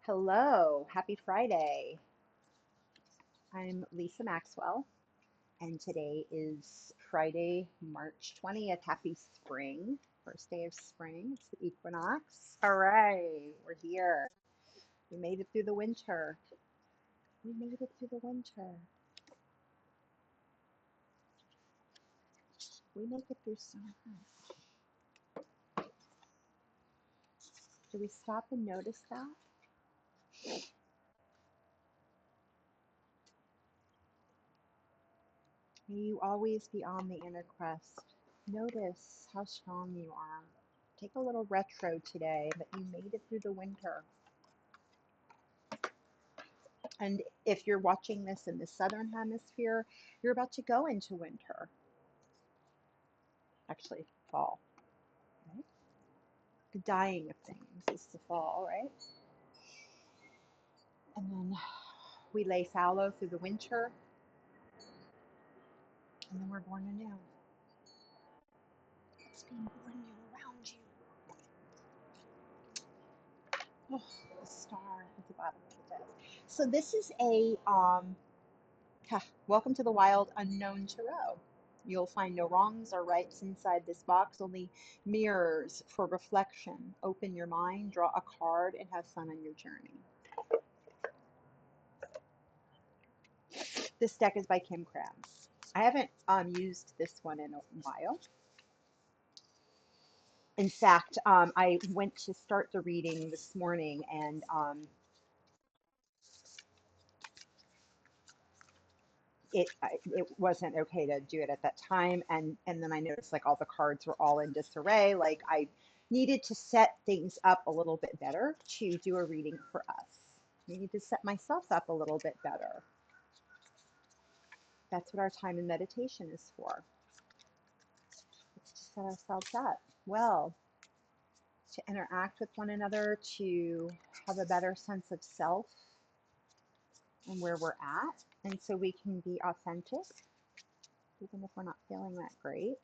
Hello, happy Friday. I'm Lisa Maxwell, and today is Friday, March 20th. Happy spring, first day of spring. It's the equinox. All right, we're here. We made it through the winter. We made it through the winter. We make it through so much. Do we stop and notice that? May you always be on the inner quest. Notice how strong you are. Take a little retro today that you made it through the winter. And if you're watching this in the southern hemisphere, you're about to go into winter. Actually, fall, right? The dying of things is the fall, right? And then we lay fallow through the winter, and then we're born anew. It's being born anew around you. Oh, the star at the bottom of the desk. So this is welcome to the wild unknown tarot. You'll find no wrongs or rights inside this box, only mirrors for reflection. Open your mind, draw a card, and have fun on your journey. This deck is by Krans. I haven't used this one in a while. In fact, I went to start the reading this morning, and it wasn't okay to do it at that time, and then I noticed like all the cards were all in disarray. Like I needed to set things up a little bit better to do a reading for us. I needed to set myself up a little bit better. That's what our time in meditation is for. It's to set ourselves up well, to interact with one another, to have a better sense of self and where we're at, and so we can be authentic even if we're not feeling that great.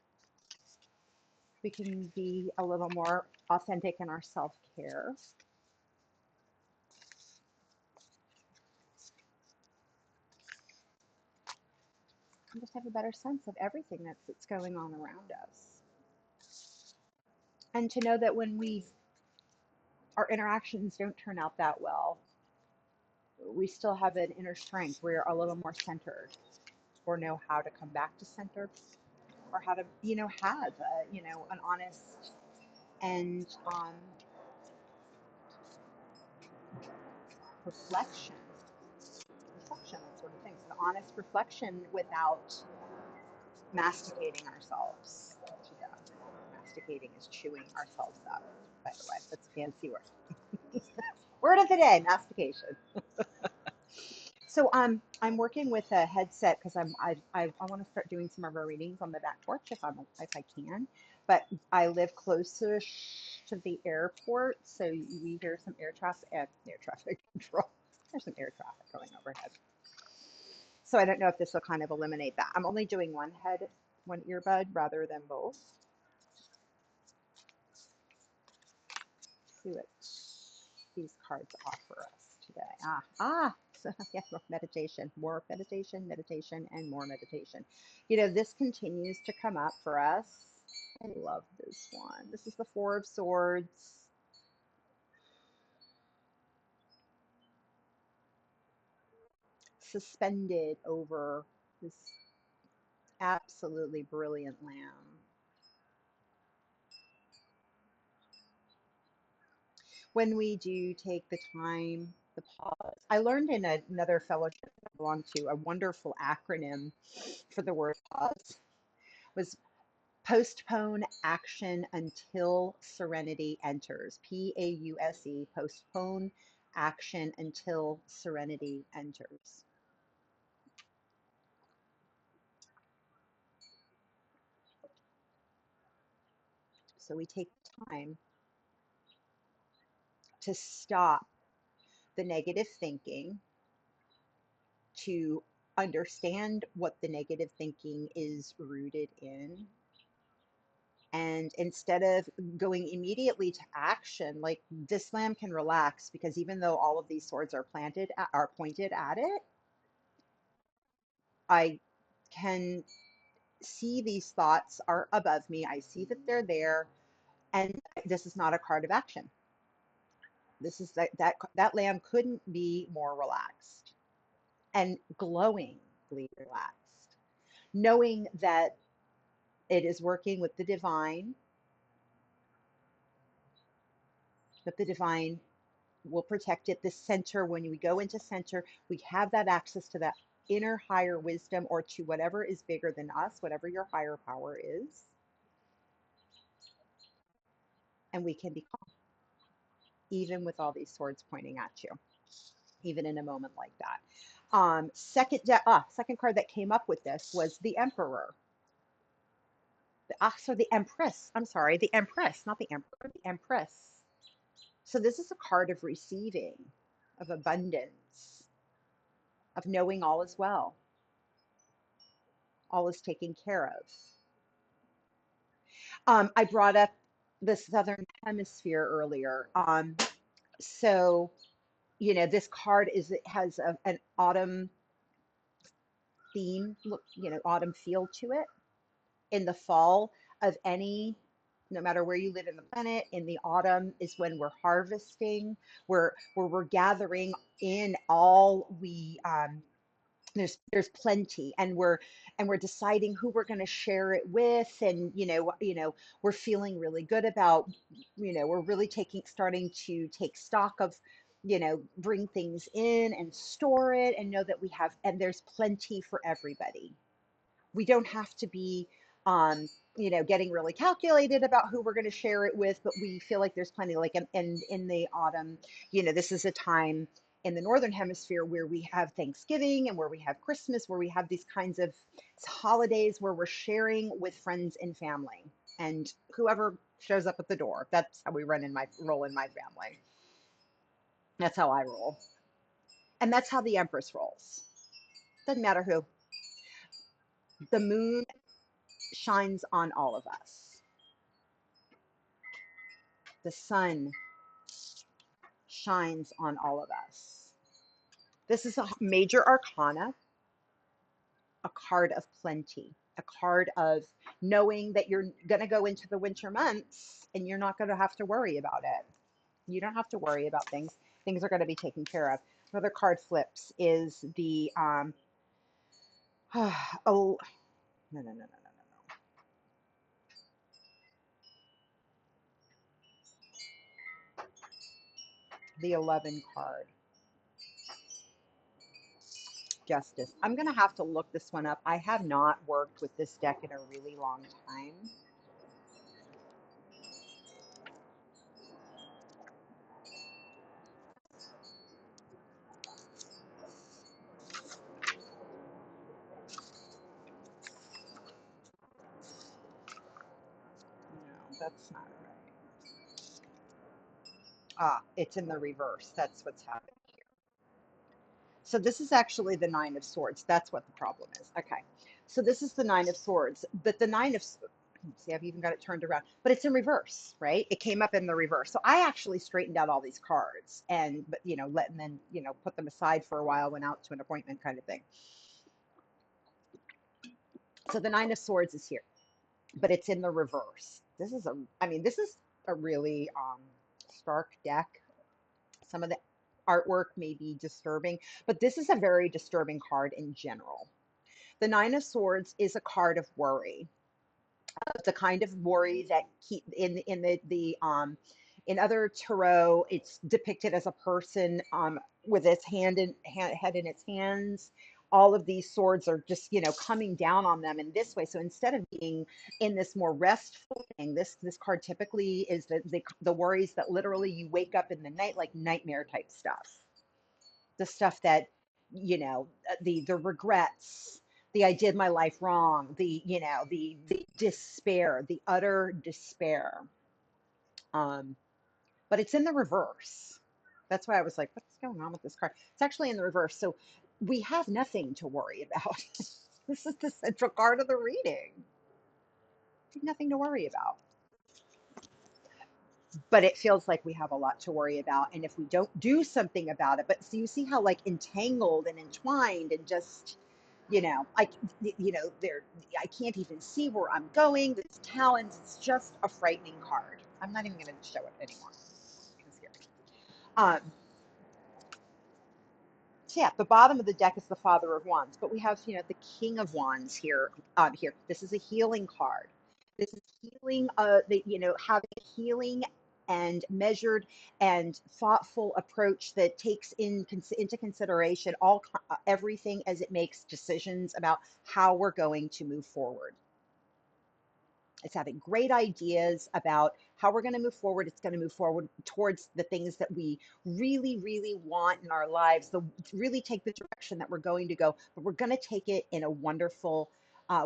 We can be a little more authentic in our self-care. And just have a better sense of everything that's going on around us. And to know that when our interactions don't turn out that well, we still have an inner strength. We're a little more centered, or know how to come back to center, or how to, have, an honest and reflection, that sort of thing. So an honest reflection without masticating ourselves. Yeah. Masticating is chewing ourselves up, by the way. That's a fancy word. Word of the day, mastication. So I'm working with a headset because I want to start doing some of our readings on the back porch if I can. But I live closer to the airport, so we hear some air traffic control. There's some air traffic going overhead. So I don't know if this will kind of eliminate that. I'm only doing one earbud rather than both. See what these cards offer us today. So yeah, meditation, more meditation, meditation, and more meditation. This continues to come up for us. I love this one. This is the Four of Swords. Suspended over this absolutely brilliant lamb. When we do take the time, the pause. I learned in another fellowship I belong to a wonderful acronym for the word pause was postpone action until serenity enters. PAUSE, postpone action until serenity enters. So we take time to stop the negative thinking, to understand what the negative thinking is rooted in, And instead of going immediately to action, like this lamb can relax because even though all of these swords are pointed at it, I can see these thoughts are above me. I see that they're there, and this is not a card of action. This is that lamb couldn't be more relaxed and glowingly relaxed, knowing that it is working with the divine, that the divine will protect it. The center, when we go into center, we have that access to that inner higher wisdom or to whatever is bigger than us, whatever your higher power is. And we can be calm, even with all these swords pointing at you, even in a moment like that. Second card that came up with this was the Emperor. The Empress. I'm sorry, the Empress, not the Emperor, the Empress. So this is a card of receiving, of abundance, of knowing all is well, all is taken care of. I brought up the Southern Hemisphere earlier. So, this card it has an autumn theme, autumn feel to it. In the fall of no matter where you live in the planet, in the autumn is when we're harvesting, where we're gathering in all there's plenty, and we're deciding who we're going to share it with, and we're feeling really good about, we're really starting to take stock of, bring things in and store it and know that and there's plenty for everybody. We don't have to be getting really calculated about who we're going to share it with, but we feel like there's plenty. Like in the autumn, this is a time in the northern hemisphere where we have Thanksgiving and where we have Christmas, where we have these kinds of holidays where we're sharing with friends and family and whoever shows up at the door. That's how we roll in my family. That's how I roll. And that's how the Empress rolls. Doesn't matter who. The moon shines on all of us. The sun shines on all of us. This is a major arcana, a card of plenty, a card of knowing that you're going to go into the winter months and you're not going to have to worry about it. You don't have to worry about things. Things are going to be taken care of. Another card flips is the oh, no. The 11 card. Justice. I'm going to have to look this one up. I have not worked with this deck in a really long time. No, that's not right. It's in the reverse. That's what's happening here. So this is actually the Nine of Swords. That's what the problem is. Okay. So this is the Nine of Swords, but the see, I've even got it turned around, but it's in reverse, right? It came up in the reverse. So I actually straightened out all these cards but let and then, put them aside for a while, went out to an appointment kind of thing. So the Nine of Swords is here, but it's in the reverse. This is a really stark deck. Some of the artwork may be disturbing, but this is a very disturbing card in general. The Nine of Swords is a card of worry, the kind of worry that keep in in other tarot, it's depicted as a person with its head in its hands. All of these swords are just coming down on them in this way. So instead of being in this more restful thing, this card typically is the worries that literally you wake up in the night, like nightmare type stuff, the stuff that the regrets, the I did my life wrong, the despair, the utter despair. But it's in the reverse. That's why I was like, what's going on with this card? It's actually in the reverse. So we have nothing to worry about. This is the central card of the reading. Nothing to worry about. But it feels like we have a lot to worry about. And if we don't do something about it, but so you see how like entangled and entwined and just, there, I can't even see where I'm going. This talons, it's just a frightening card. I'm not even going to show it anymore. It's scary. Um, so yeah, the bottom of the deck is the Father of Wands, but we have, the King of Wands here. Here, this is a healing card. This is healing. Having a healing and measured and thoughtful approach that takes into consideration everything as it makes decisions about how we're going to move forward. It's having great ideas about how we're going to move forward. It's going to move forward towards the things that we really, really want in our lives, to really take the direction that we're going to go, but we're going to take it in a wonderful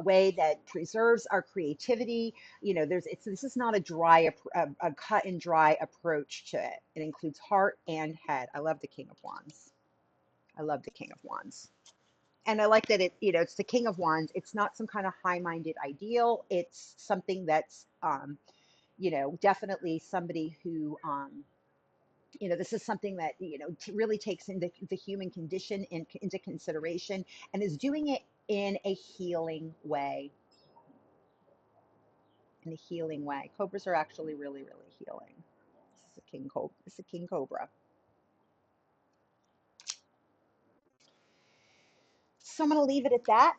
way that preserves our creativity. This is not a cut and dry approach to it. It includes heart and head. I love the King of Wands. I love the King of Wands. And I like that it's the King of Wands. It's not some kind of high-minded ideal. It's something that's, definitely somebody who, this is something that, really takes the human condition into consideration and is doing it in a healing way. In a healing way. Cobras are actually really, really healing. This is a king cobra. This is a king cobra. So I'm going to leave it at that.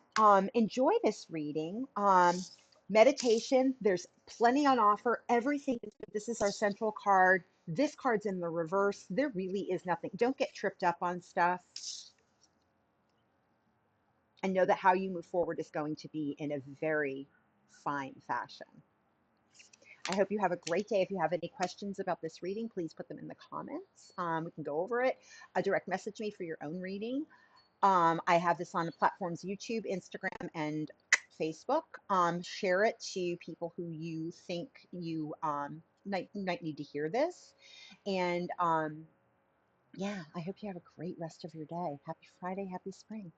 Enjoy this reading. Meditation, there's plenty on offer. Everything is good. This is our central card. This card's in the reverse. There really is nothing. Don't get tripped up on stuff. And know that how you move forward is going to be in a very fine fashion. I hope you have a great day. If you have any questions about this reading, please put them in the comments. We can go over it. Direct message me for your own reading. I have this on the platforms YouTube, Instagram, and Facebook. Share it to people who you think you might need to hear this. And yeah, I hope you have a great rest of your day. Happy Friday, happy spring.